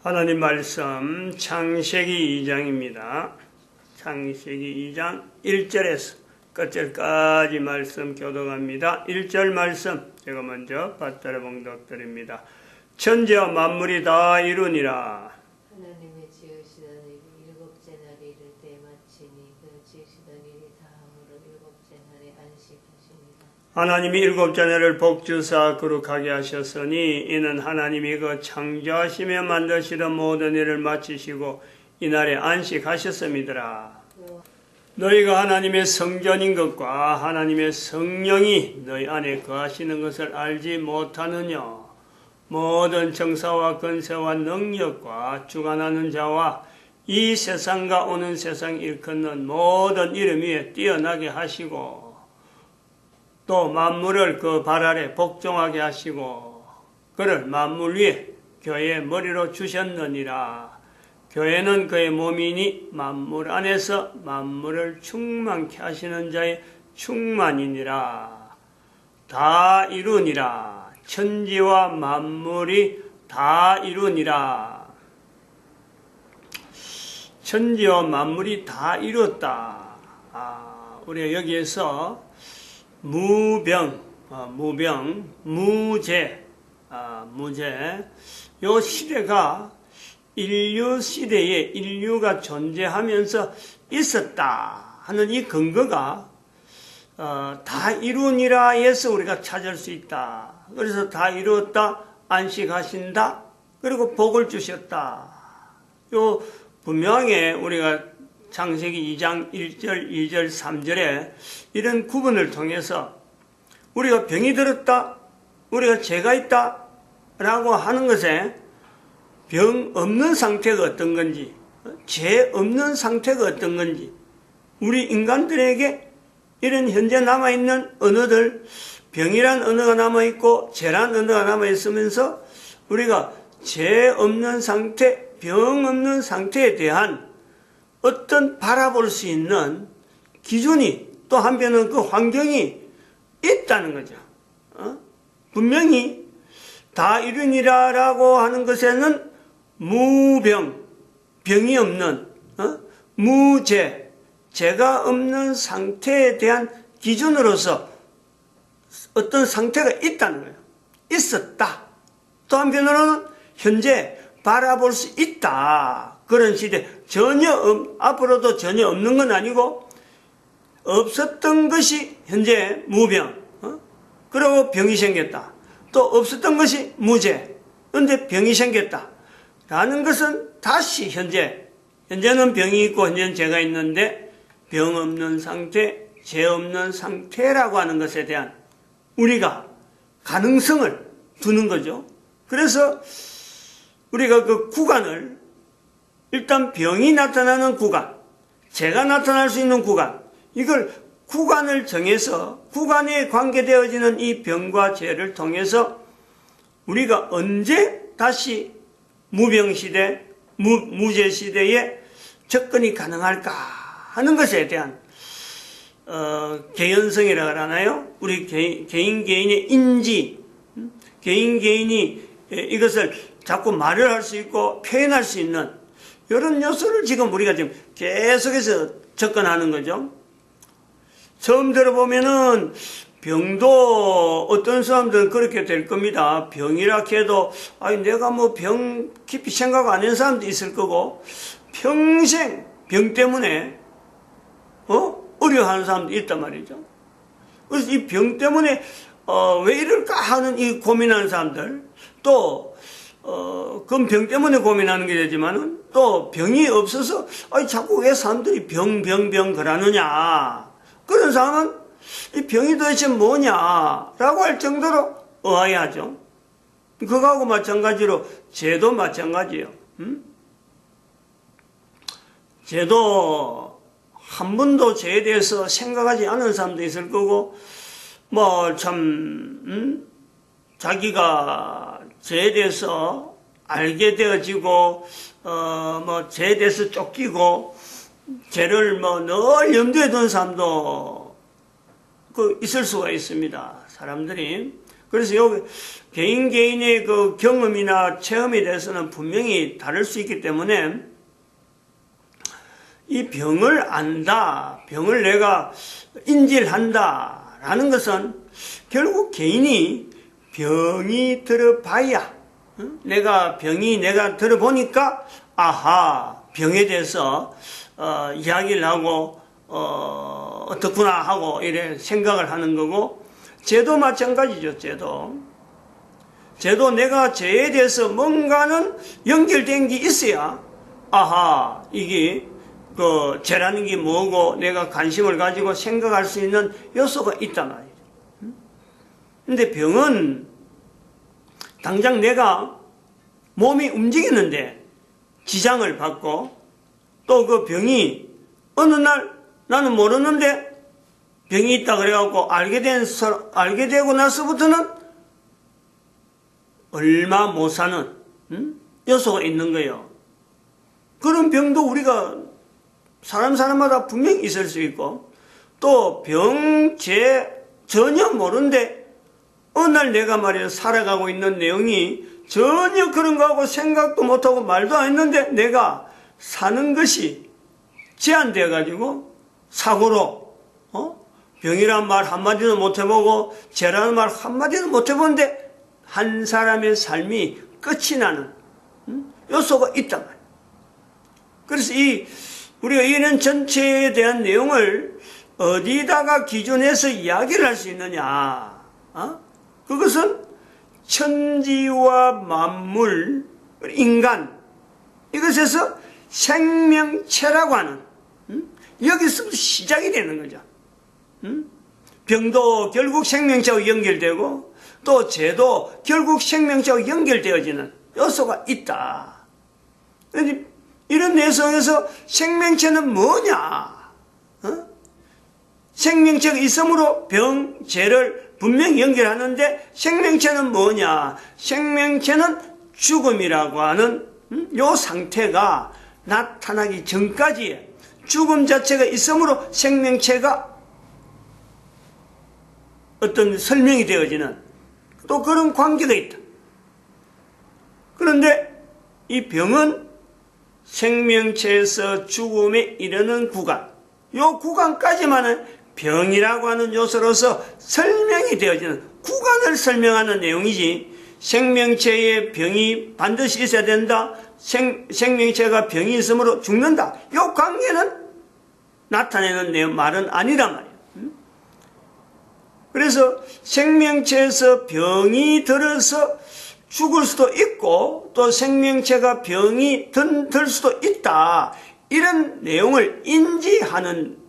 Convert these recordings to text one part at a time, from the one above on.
하나님 말씀 창세기 2장입니다. 창세기 2장 1절에서 끝절까지 말씀 교독합니다. 1절 말씀 제가 먼저 받들어 봉독드립니다. 천지와 만물이 다 이루니라. 하나님의 지으시던 일이 일곱째 날에 이를 때 마치니 그 지으시던 일이 다함으로 일곱째 날에 안식하십니다. 하나님이 일곱째 날을 복주사 거룩하게 하셨으니 이는 하나님이 그 창조하시며 만드시던 모든 일을 마치시고 이날에 안식하셨음이더라. 너희가 하나님의 성전인 것과 하나님의 성령이 너희 안에 거하시는 것을 알지 못하느냐. 모든 정사와 권세와 능력과 주관하는 자와 이 세상과 오는 세상 일컫는 모든 이름 위에 뛰어나게 하시고 또 만물을 그 발 아래 복종하게 하시고 그를 만물 위에 교회의 머리로 주셨느니라. 교회는 그의 몸이니 만물 안에서 만물을 충만케 하시는 자의 충만이니라. 다 이루니라. 천지와 만물이 다 이루니라. 천지와 만물이 다 이뤘다. 우리가 여기에서 무병, 무제, 요 시대가 인류 시대에 인류가 존재하면서 있었다 하는 이 근거가 다 이루니라에서 우리가 찾을 수 있다. 그래서 다 이루었다, 안식하신다, 그리고 복을 주셨다. 요 분명히 우리가 창세기 2장 1절, 2절, 3절에 이런 구분을 통해서 우리가 병이 들었다, 우리가 죄가 있다 라고 하는 것에 병 없는 상태가 어떤 건지, 죄 없는 상태가 어떤 건지, 우리 인간들에게 이런 현재 남아있는 언어들, 병이란 언어가 남아있고 죄란 언어가 남아있으면서 우리가 죄 없는 상태, 병 없는 상태에 대한 어떤 바라볼 수 있는 기준이 또 한편은 그 환경이 있다는 거죠. 분명히 다 이루니라라고 하는 것에는 무병, 병이 없는, 무죄, 죄가 없는 상태에 대한 기준으로서 어떤 상태가 있다는 거예요. 있었다. 또 한편으로는 현재 바라볼 수 있다. 그런 시대, 앞으로도 전혀 없는 건 아니고, 없었던 것이 현재 무병, 그리고 병이 생겼다. 또 없었던 것이 무죄, 그런데 병이 생겼다. 라는 것은 다시 현재는 병이 있고 현재는 죄가 있는데 병 없는 상태, 죄 없는 상태라고 하는 것에 대한 우리가 가능성을 두는 거죠. 그래서 우리가 그 구간을 일단 병이 나타나는 구간, 죄가 나타날 수 있는 구간, 이걸 구간을 정해서 구간에 관계되어지는 이 병과 죄를 통해서 우리가 언제 다시 무병시대, 무죄시대에 접근이 가능할까 하는 것에 대한 개연성이라고 하나요? 우리 개인의 인지, 개인이 이것을 자꾸 말을 할 수 있고 표현할 수 있는 이런 요소를 지금 우리가 지금 계속해서 접근하는 거죠. 처음 들어보면은 병도 어떤 사람들은 그렇게 될 겁니다. 병이라 해도 내가 뭐 병 깊이 생각 안 하는 사람도 있을 거고 평생 병 때문에 어려워하는 사람도 있단 말이죠. 그래서 이 병 때문에 왜 이럴까 하는 이 고민하는 사람들, 또 그건 병 때문에 고민하는 게 되지만은 또 병이 없어서 자꾸 왜 사람들이 병 그러느냐, 그런 사람은 이 병이 도대체 뭐냐라고 할 정도로 의아해하죠. 그거하고 마찬가지로 죄도 마찬가지예요. 죄도 한 번도 죄에 대해서 생각하지 않은 사람도 있을 거고, 자기가 죄에 대해서 알게 되어지고, 죄에 대해서 쫓기고, 죄를 늘 염두에 둔 사람도 있을 수가 있습니다. 사람들이 그래서 여기 개인의 그 경험이나 체험에 대해서는 분명히 다를 수 있기 때문에 이 병을 안다, 병을 내가 인지를 한다 라는 것은 결국 개인이 병이 들어봐야, 내가 들어보니까 아하, 병에 대해서 이야기를 하고 어떻구나 하고 이래 생각을 하는 거고, 죄도 마찬가지죠. 죄도 내가 죄에 대해서 뭔가는 연결된 게 있어야 아하, 이게 그 죄라는 게 뭐고 내가 관심을 가지고 생각할 수 있는 요소가 있단 말이죠. 근데 병은 당장 내가 몸이 움직이는데 지장을 받고, 또 그 병이 어느 날 나는 모르는데 병이 있다 그래갖고 알게 되고 나서부터는 얼마 못 사는 요소가 있는 거예요. 그런 병도 우리가 사람마다 분명히 있을 수 있고, 또 병,죄 전혀 모르는데 어느 날 내가 말이야 살아가고 있는 내용이 전혀 그런 거하고 생각도 못하고 말도 안 했는데 내가 사는 것이 제한되어 가지고 사고로 병이란 말 한마디도 못 해보고 죄라는 말 한마디도 못 해보는데 한 사람의 삶이 끝이 나는 요소가 있단 말이에요. 그래서 우리가 이런 전체에 대한 내용을 어디다가 기준해서 이야기를 할 수 있느냐? 그것은 천지와 만물, 인간, 이것에서 생명체라고 하는, 여기서부터 시작이 되는 거죠. 병도 결국 생명체하고 연결되고, 또 죄도 결국 생명체하고 연결되어지는 요소가 있다. 이런 내성에서 생명체는 뭐냐? 생명체가 있으므로 병, 죄를 분명히 연결하는데 생명체는 뭐냐? 생명체는 죽음이라고 하는 요 상태가 나타나기 전까지 죽음 자체가 있으므로 생명체가 어떤 설명이 되어지는 또 그런 관계가 있다. 그런데 이 병은 생명체에서 죽음에 이르는 구간, 요 구간까지만은 병이라고 하는 요소로서 설명이 되어지는, 구간을 설명하는 내용이지 생명체에 병이 반드시 있어야 된다, 생명체가 병이 있으므로 죽는다, 요 관계는 나타내는 내 말은 아니란 말이에요. 그래서 생명체에서 병이 들어서 죽을 수도 있고 또 생명체가 병이 들 수도 있다, 이런 내용을 인지하는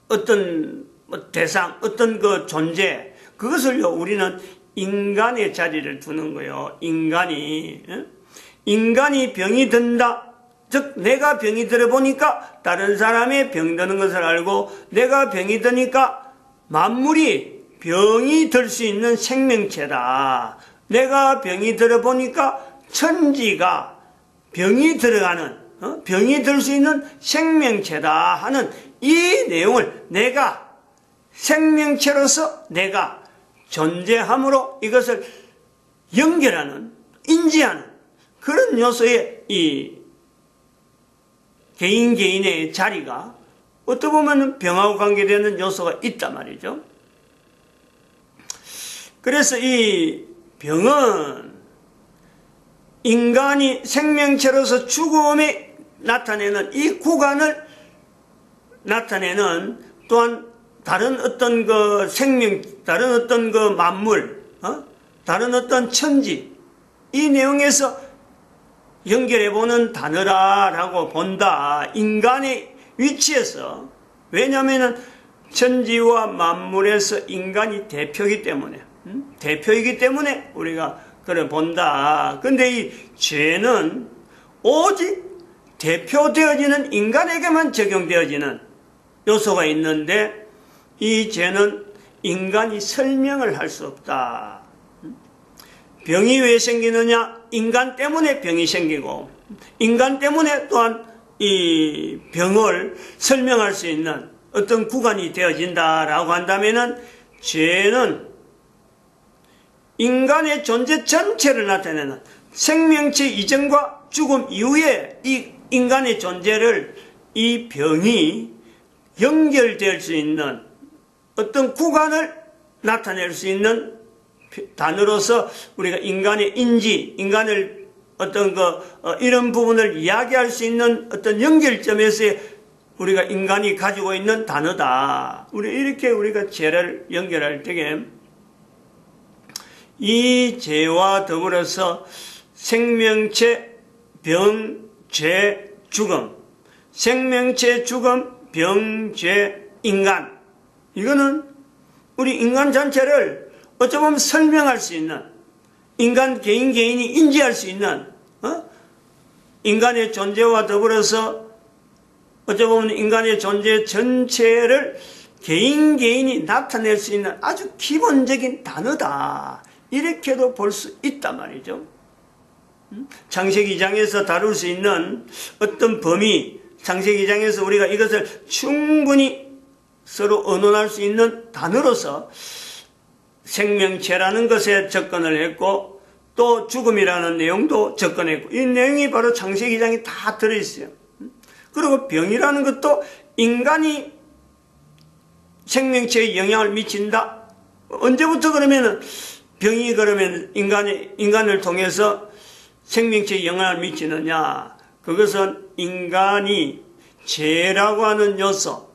어떤 대상, 어떤 그 존재, 그것을요 우리는 인간의 자리를 두는 거예요. 인간이 병이 든다, 즉 내가 병이 들어보니까 다른 사람의 병 드는 것을 알고, 내가 병이 드니까 만물이 병이 들 수 있는 생명체다, 내가 병이 들어보니까 천지가 병이 들어가는, 병이 들 수 있는 생명체다 하는 이 내용을 내가 생명체로서 내가 존재함으로 이것을 연결하는, 인지하는 그런 요소에 이 개인의 자리가 어떻게 보면 병하고 관계되는 요소가 있단 말이죠. 그래서 이 병은 인간이 생명체로서 죽음에 나타내는 이 구간을 나타내는, 또한 다른 어떤 그 다른 어떤 그 만물, 다른 어떤 천지, 이 내용에서 연결해보는 단어라고 본다. 인간의 위치에서. 왜냐하면 천지와 만물에서 인간이 대표이기 때문에 우리가 그래 본다. 근데 이 죄는 오직 대표되어지는 인간에게만 적용되어지는 요소가 있는데, 이 죄는 인간이 설명을 할 수 없다. 병이 왜 생기느냐? 인간 때문에 병이 생기고, 인간 때문에 또한 이 병을 설명할 수 있는 어떤 구간이 되어진다라고 한다면은, 죄는 인간의 존재 전체를 나타내는 생명체 이전과 죽음 이후에 이 인간의 존재를 이 병이 연결될 수 있는 어떤 구간을 나타낼 수 있는 단어로서 우리가 인간의 인지, 인간을 어떤 이런 부분을 이야기할 수 있는 어떤 연결점에서의 우리가 인간이 가지고 있는 단어다. 이렇게 우리가 죄를 연결할 때에 이 죄와 더불어서 생명체, 병, 죄, 죽음, 생명체, 죽음, 병, 죄, 인간. 이거는 우리 인간 전체를 어쩌면 설명할 수 있는, 인간 개인이 인지할 수 있는 인간의 존재와 더불어서 어쩌면 인간의 존재 전체를 개인이 나타낼 수 있는 아주 기본적인 단어다. 이렇게도 볼 수 있단 말이죠. 창세기 2장에서 다룰 수 있는 어떤 범위, 창세기 2장에서 우리가 이것을 충분히 서로 언론할 수 있는 단어로서 생명체라는 것에 접근을 했고 또 죽음이라는 내용도 접근했고 이 내용이 바로 창세기 2장에 다 들어있어요. 그리고 병이라는 것도 인간이 생명체에 영향을 미친다. 언제부터 그러면은 병이 그러면 인간을 통해서 생명체에 영향을 미치느냐? 그것은 인간이 죄라고 하는 요소,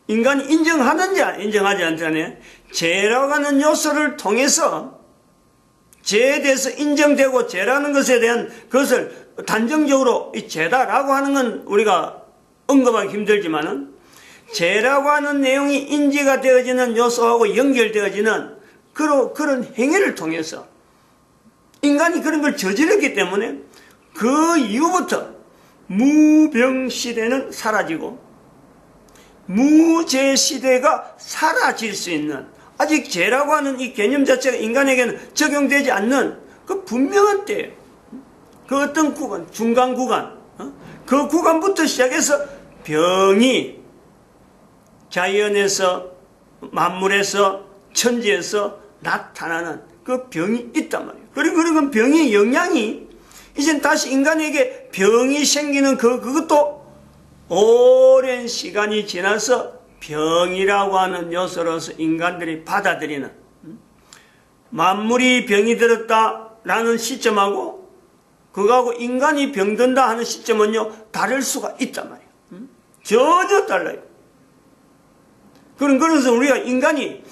인간이 인정하는지 인정하지 않잖아요. 죄라고 하는 요소를 통해서 죄에 대해서 인정되고 죄라는 것에 대한 그것을 단정적으로 이 죄다라고 하는 건 우리가 언급하기 힘들지만은 죄라고 하는 내용이 인지가 되어지는 요소하고 연결되어지는 그런 행위를 통해서 인간이 그런 걸 저질렀기 때문에 그 이후부터 무병시대는 사라지고 무죄시대가 사라질 수 있는 아직 죄라고 하는 이 개념 자체가 인간에게는 적용되지 않는 그 분명한 때예요. 그 어떤 구간, 중간 구간, 그 구간부터 시작해서 병이 자연에서, 만물에서, 천지에서 나타나는 그 병이 있단 말이에요. 그리고 그 병의 영향이 이젠 다시 인간에게 병이 생기는 그것도 오랜 시간이 지나서 병이라고 하는 요소로서 인간들이 받아들이는 만물이 병이 들었다라는 시점하고 그거하고 인간이 병든다 하는 시점은요 다를 수가 있단 말이에요. 전혀 달라요. 그래서 우리가 인간이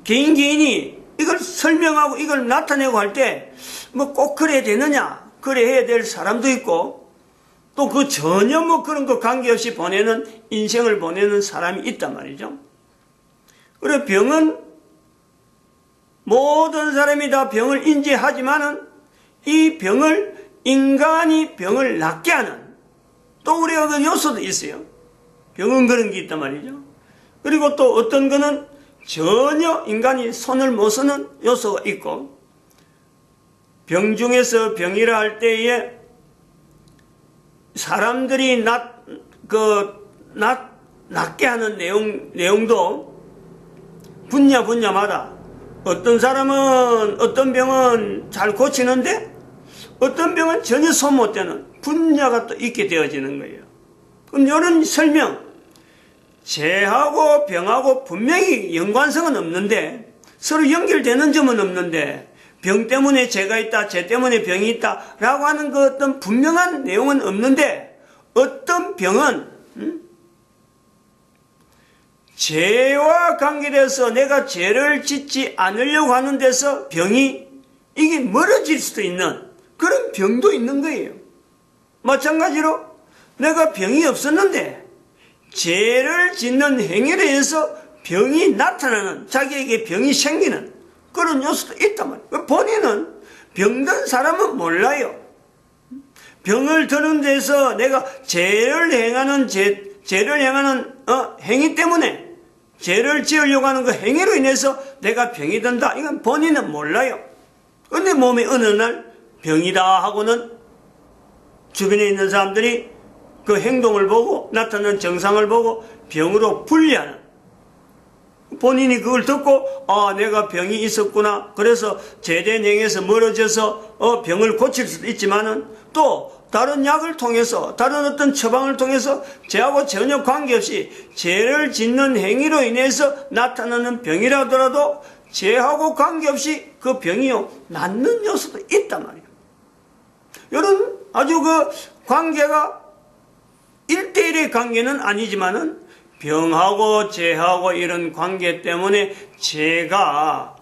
개인이 이걸 설명하고 이걸 나타내고 할 때 뭐 꼭 그래야 되느냐, 그래 해야 될 사람도 있고 또 그 전혀 뭐 그런 거 관계없이 보내는 인생을 보내는 사람이 있단 말이죠. 그리고 병은 모든 사람이 다 병을 인지하지만은 이 병을 인간이 병을 낫게 하는 또 우리가 그 요소도 있어요. 병은 그런 게 있단 말이죠. 그리고 또 어떤 거는 전혀 인간이 손을 못 쓰는 요소가 있고 병 중에서 병이라 할 때에 사람들이 낫게 하는 내용도 분야마다 어떤 사람은 어떤 병은 잘 고치는데 어떤 병은 전혀 손 못 대는 분야가 또 있게 되어지는 거예요. 그럼 이런 설명 죄하고 병하고 분명히 연관성은 없는데 서로 연결되는 점은 없는데 병 때문에 죄가 있다, 죄 때문에 병이 있다 라고 하는 그 어떤 분명한 내용은 없는데 어떤 병은 죄와 관계돼서 내가 죄를 짓지 않으려고 하는 데서 병이 이게 멀어질 수도 있는 그런 병도 있는 거예요. 마찬가지로 내가 병이 없었는데 죄를 짓는 행위에 의해서 병이 나타나는 자기에게 병이 생기는 그런 요소도 있단 말이에요. 본인은 병든 사람은 몰라요. 병을 드는 데서 내가 죄를 행하는 행위 때문에 죄를 지으려고 하는 그 행위로 인해서 내가 병이 든다. 이건 본인은 몰라요. 근데 몸에 어느 날 병이다 하고는 주변에 있는 사람들이 그 행동을 보고 나타나는 증상을 보고 병으로 분리하는 본인이 그걸 듣고 내가 병이 있었구나. 그래서 제대행에서 멀어져서 병을 고칠 수도 있지만은 또 다른 약을 통해서 다른 어떤 처방을 통해서 죄하고 전혀 관계없이 죄를 짓는 행위로 인해서 나타나는 병이라더라도 죄하고 관계없이 그 병이요 낫는 요소도 있단 말이에요. 이런 아주 그 관계가 1대1의 관계는 아니지만은 병하고 죄하고 이런 관계 때문에 죄가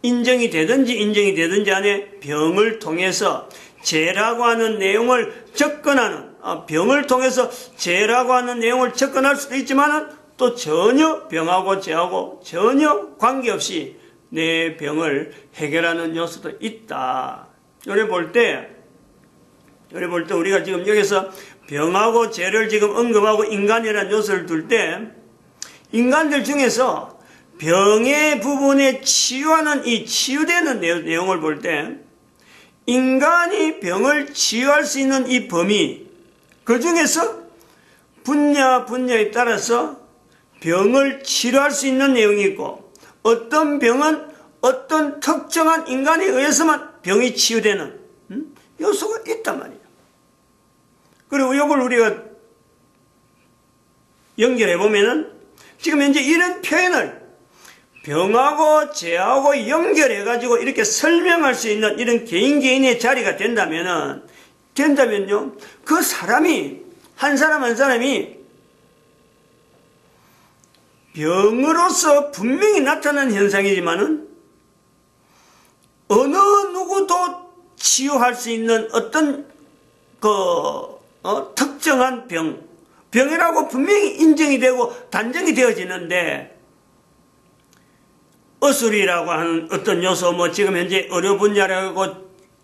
인정이 되든지 안에 병을 통해서 죄라고 하는 내용을 접근하는 병을 통해서 죄라고 하는 내용을 접근할 수도 있지만은 또 전혀 병하고 죄하고 전혀 관계없이 내 병을 해결하는 요소도 있다. 요래 볼 때 우리가 지금 여기서 병하고 죄를 지금 언급하고 인간이라는 요소를 둘 때 인간들 중에서 병의 부분에 치유하는 이 치유되는 내용을 볼 때 인간이 병을 치유할 수 있는 이 범위 그 중에서 분야에 따라서 병을 치료할 수 있는 내용이 있고 어떤 병은 어떤 특정한 인간에 의해서만 병이 치유되는 요소가 있단 말이에요. 그리고 이걸 우리가 연결해 보면은 지금 현재 이런 표현을 병하고 죄하고 연결해 가지고 이렇게 설명할 수 있는 이런 개인의 자리가 된다면요 그 사람이 한 사람이 병으로서 분명히 나타나는 현상이지만은 어느 누구도 치유할 수 있는 어떤 특정한 병이라고 분명히 인정이 되고 단정이 되어지는데 어술이라고 하는 어떤 요소 지금 현재 의료 분야라고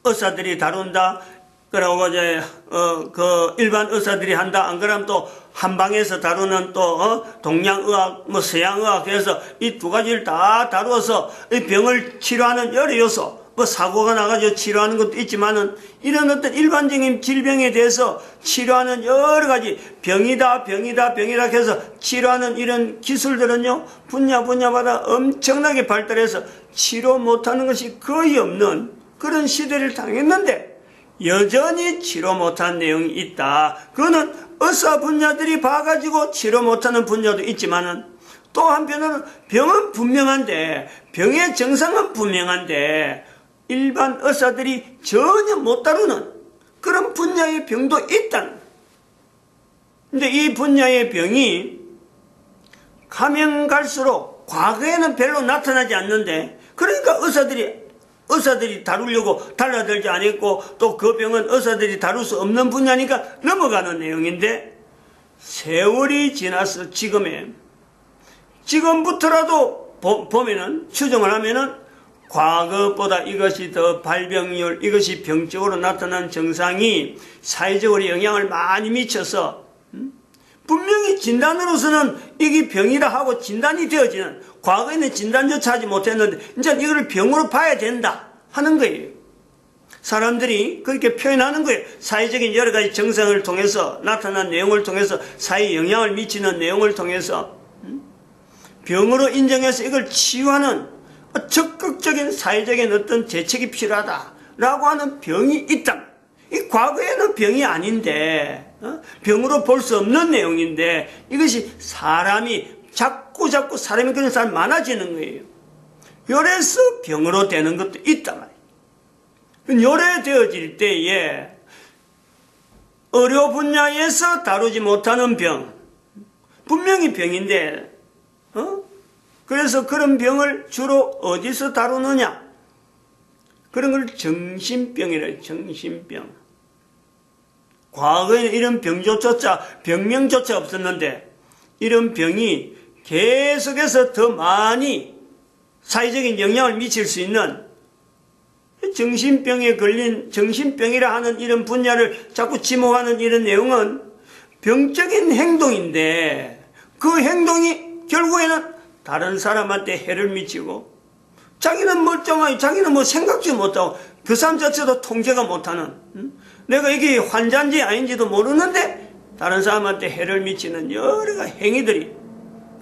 의사들이 다룬다. 그러고 이제 그 일반 의사들이 한다. 안 그러면 또 한방에서 다루는 또 동양의학 서양의학 해서 이 두 가지를 다 다루어서 이 병을 치료하는 여러 요소 사고가 나가지고 치료하는 것도 있지만은 이런 어떤 일반적인 질병에 대해서 치료하는 여러 가지 병이다 해서 치료하는 이런 기술들은요 분야마다 엄청나게 발달해서 치료 못하는 것이 거의 없는 그런 시대를 당했는데 여전히 치료 못한 내용이 있다. 그거는 의사 분야들이 봐가지고 치료 못하는 분야도 있지만은 또 한편으로는 병은 분명한데 병의 정상은 분명한데 일반 의사들이 전혀 못 다루는 그런 분야의 병도 있다는. 근데 이 분야의 병이 가면 갈수록 과거에는 별로 나타나지 않는데 그러니까 의사들이 다루려고 달라들지 않았고 또 그 병은 의사들이 다룰 수 없는 분야니까 넘어가는 내용인데 세월이 지나서 지금부터라도 보면은 추정을 하면은 과거보다 이것이 더 발병률, 이것이 병적으로 나타난 증상이 사회적으로 영향을 많이 미쳐서 분명히 진단으로서는 이게 병이라 하고 진단이 되어지는 과거에는 진단조차 하지 못했는데 이제 이걸 병으로 봐야 된다 하는 거예요. 사람들이 그렇게 표현하는 거예요. 사회적인 여러 가지 증상을 통해서 나타난 내용을 통해서 사회에 영향을 미치는 내용을 통해서 병으로 인정해서 이걸 치유하는 적극적인 사회적인 어떤 대책이 필요하다라고 하는 병이 있다. 이 과거에는 병이 아닌데 병으로 볼 수 없는 내용인데 이것이 사람이 자꾸 사람이 그런 사람이 많아지는 거예요. 요래서 병으로 되는 것도 있단 말이에요. 요래되어질 때에 의료 분야에서 다루지 못하는 병 분명히 병인데 그래서 그런 병을 주로 어디서 다루느냐? 그런 걸 정신병이라 해요. 정신병. 과거에는 이런 병명조차 없었는데 이런 병이 계속해서 더 많이 사회적인 영향을 미칠 수 있는 정신병에 걸린 정신병이라 하는 이런 분야를 자꾸 지목하는 이런 내용은 병적인 행동인데 그 행동이 결국에는 다른 사람한테 해를 미치고 자기는 멀쩡하게 자기는 생각지 못하고 그 사람 자체도 통제가 못하는 내가 이게 환자인지 아닌지도 모르는데 다른 사람한테 해를 미치는 여러 가지 행위들이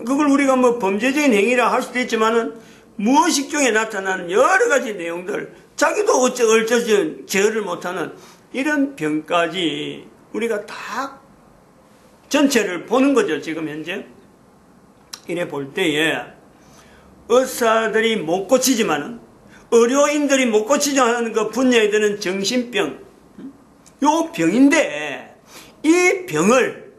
그걸 우리가 뭐 범죄적인 행위라 할 수도 있지만은 무의식 중에 나타나는 여러 가지 내용들, 자기도 어쩌지 제어를 못하는 이런 병까지 우리가 다 전체를 보는 거죠, 지금 현재. 이래 볼 때에 의사들이 못 고치지만은, 의료인들이 못 고치지 않은 그 분야에 드는 정신병, 요 병인데, 이 병을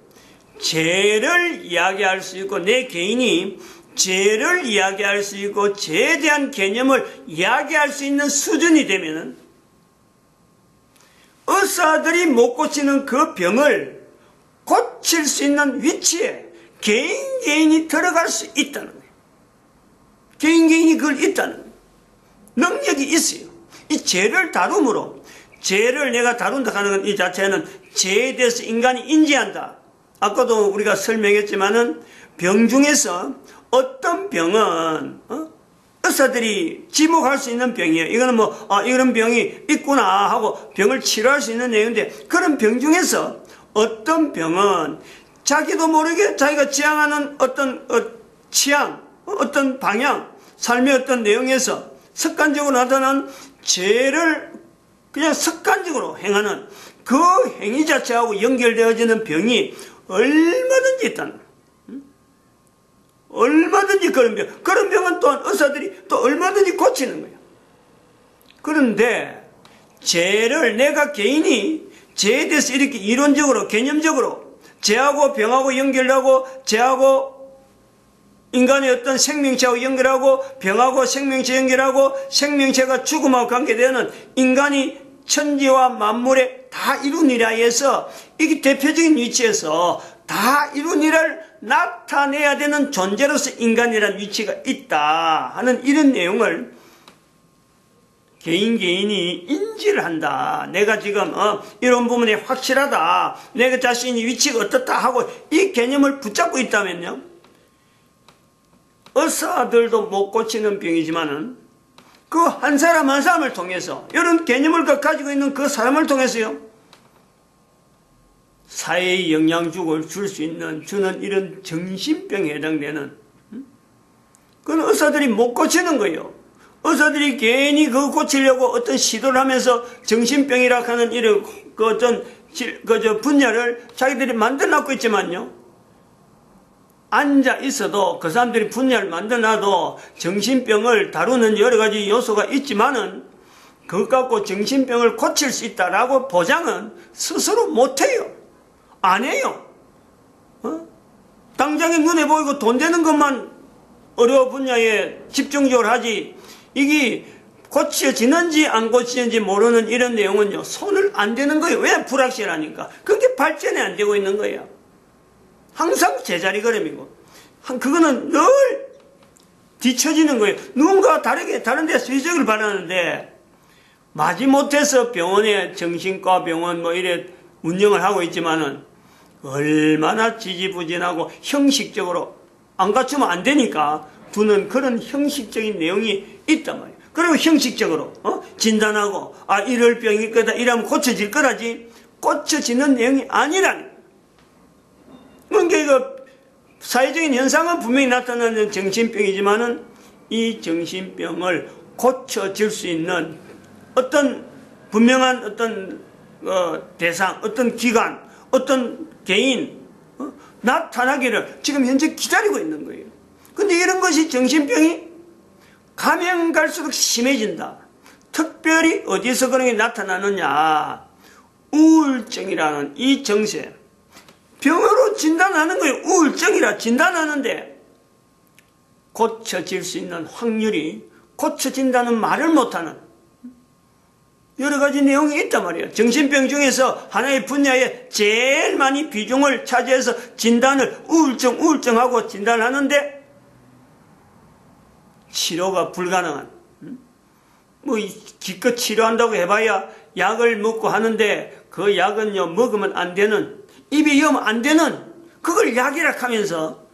죄를 이야기할 수 있고, 내 개인이 죄를 이야기할 수 있고, 죄에 대한 개념을 이야기할 수 있는 수준이 되면은, 의사들이 못 고치는 그 병을 고칠 수 있는 위치에 개인이 들어갈 수 있다는 거예요. 개인이 그걸 있다는 거예요. 능력이 있어요. 이 죄를 다룸으로, 죄를 내가 다룬다 하는 건 이 자체는 죄에 대해서 인간이 인지한다. 아까도 우리가 설명했지만은 병 중에서 어떤 병은 의사들이 지목할 수 있는 병이에요. 이거는 뭐 이런 병이 있구나 하고 병을 치료할 수 있는 내용인데, 그런 병 중에서 어떤 병은 자기도 모르게 자기가 지향하는 어떤 취향, 어떤 방향, 삶의 어떤 내용에서 습관적으로 나타난 죄를 그냥 습관적으로 행하는 그 행위 자체하고 연결되어지는 병이 얼마든지 있다는 거예요. 얼마든지 그런 병은 또한 의사들이 또 얼마든지 고치는 거예요. 그런데 죄를 내가 개인이 죄에 대해서 이렇게 이론적으로 개념적으로 죄하고 병하고 연결하고 죄하고 인간의 어떤 생명체하고 연결하고 병하고 생명체 연결하고 생명체가 죽음하고 관계되는 인간이 천지와 만물에 다 이룬이라 해서 이게 대표적인 위치에서 다 이룬이를 나타내야 되는 존재로서 인간이라는 위치가 있다 하는 이런 내용을 개인이 인지를 한다. 내가 지금 이런 부분에 확실하다. 내가 자신이 위치가 어떻다 하고 이 개념을 붙잡고 있다면요, 의사들도 못 고치는 병이지만은 그 한 사람 한 사람을 통해서 이런 개념을 가지고 있는 그 사람을 통해서요, 사회에 영향력을 줄 수 있는 주는 이런 정신병에 해당되는 그건 의사들이 못 고치는 거예요. 의사들이 괜히 그거 고치려고 어떤 시도를 하면서 정신병이라 하는 이런 그 어떤 분야를 자기들이 만들어 놨고 있지만요, 앉아 있어도 그 사람들이 분야를 만들어 놔도 정신병을 다루는 여러 가지 요소가 있지만은 그것 갖고 정신병을 고칠 수 있다라고 보장은 스스로 못해요. 안 해요. 당장에 눈에 보이고 돈 되는 것만 의료 분야에 집중적으로 하지, 이게 고쳐지는지 안 고쳐지는지 모르는 이런 내용은요, 손을 안 대는 거예요. 왜? 불확실하니까. 그게 발전이 안 되고 있는 거예요. 항상 제자리 걸음이고, 그거는 늘 뒤처지는 거예요. 누군가 다른 데서 위적을 바라는데 마지못해서 병원에 정신과 병원 뭐 이래 운영을 하고 있지만은 얼마나 지지부진하고 형식적으로 안 갖추면 안 되니까 두는 그런 형식적인 내용이 있단 말이에요. 그리고 형식적으로 진단하고 이럴 병일 거다 이러면 고쳐질 거라지 고쳐지는 내용이 아니라는 거예요. 그러니까 이거 사회적인 현상은 분명히 나타나는 정신병이지만은 이 정신병을 고쳐질 수 있는 어떤 분명한 어떤 대상, 어떤 기관, 어떤 개인 나타나기를 지금 현재 기다리고 있는 거예요. 근데 이런 것이 정신병이 가면 갈수록 심해진다. 특별히 어디서 그런 게 나타나느냐, 우울증이라는 이 정세, 병으로 진단하는 거예요. 우울증이라 진단하는데 고쳐질 수 있는 확률이, 고쳐진다는 말을 못하는 여러 가지 내용이 있단 말이에요. 정신병 중에서 하나의 분야에 제일 많이 비중을 차지해서 진단을 우울증하고 진단하는데 치료가 불가능한, 뭐 기껏 치료한다고 해봐야 약을 먹고 하는데 그 약은요 먹으면 안 되는, 입에 넣으면 안 되는 그걸 약이라 하면서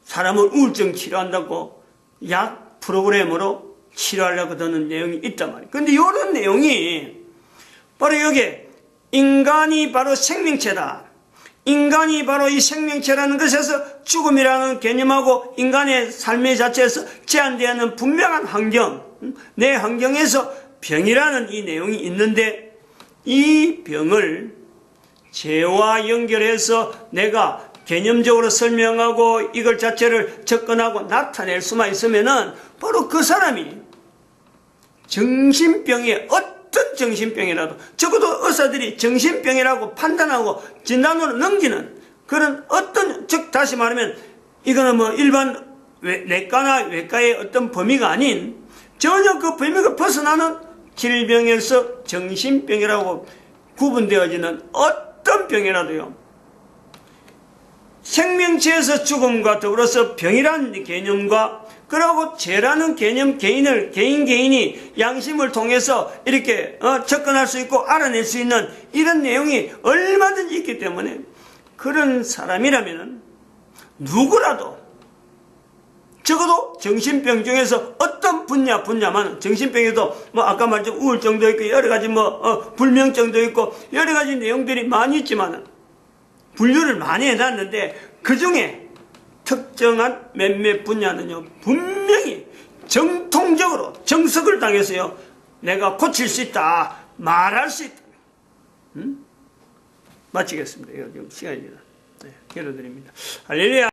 사람을 우울증 치료한다고 약 프로그램으로 치료하려고 드는 내용이 있단 말이에요. 근데 이런 내용이 바로 여기에 인간이 바로 생명체다. 인간이 바로 이 생명체라는 것에서 죽음이라는 개념하고 인간의 삶의 자체에서 제한되어 있는 분명한 환경, 내 환경에서 병이라는 이 내용이 있는데, 이 병을 죄와 연결해서 내가 개념적으로 설명하고 이걸 자체를 접근하고 나타낼 수만 있으면은 바로 그 사람이 정신병에 어떤 정신병이라도 적어도 의사들이 정신병이라고 판단하고 진단으로 넘기는 그런 어떤, 즉 다시 말하면 이거는 뭐 일반 내과나 외과의 어떤 범위가 아닌 전혀 그 범위가 벗어나는 질병에서 정신병이라고 구분되어지는 어떤 병이라도요, 생명체에서 죽음과 더불어서 병이라는 개념과 그러고 죄라는 개념, 개인이 양심을 통해서 이렇게 접근할 수 있고 알아낼 수 있는 이런 내용이 얼마든지 있기 때문에 그런 사람이라면 누구라도 적어도 정신병 중에서 어떤 분야만, 정신병에도 뭐 아까 말했던 우울증도 있고 여러 가지 불면증도 있고 여러 가지 내용들이 많이 있지만 분류를 많이 해놨는데 그 중에 특정한 몇몇 분야는요, 분명히 정통적으로 정석을 당해서요, 내가 고칠 수 있다, 말할 수 있다. 마치겠습니다. 이거 지금 시간입니다. 네, 기도드립니다. 할렐루야.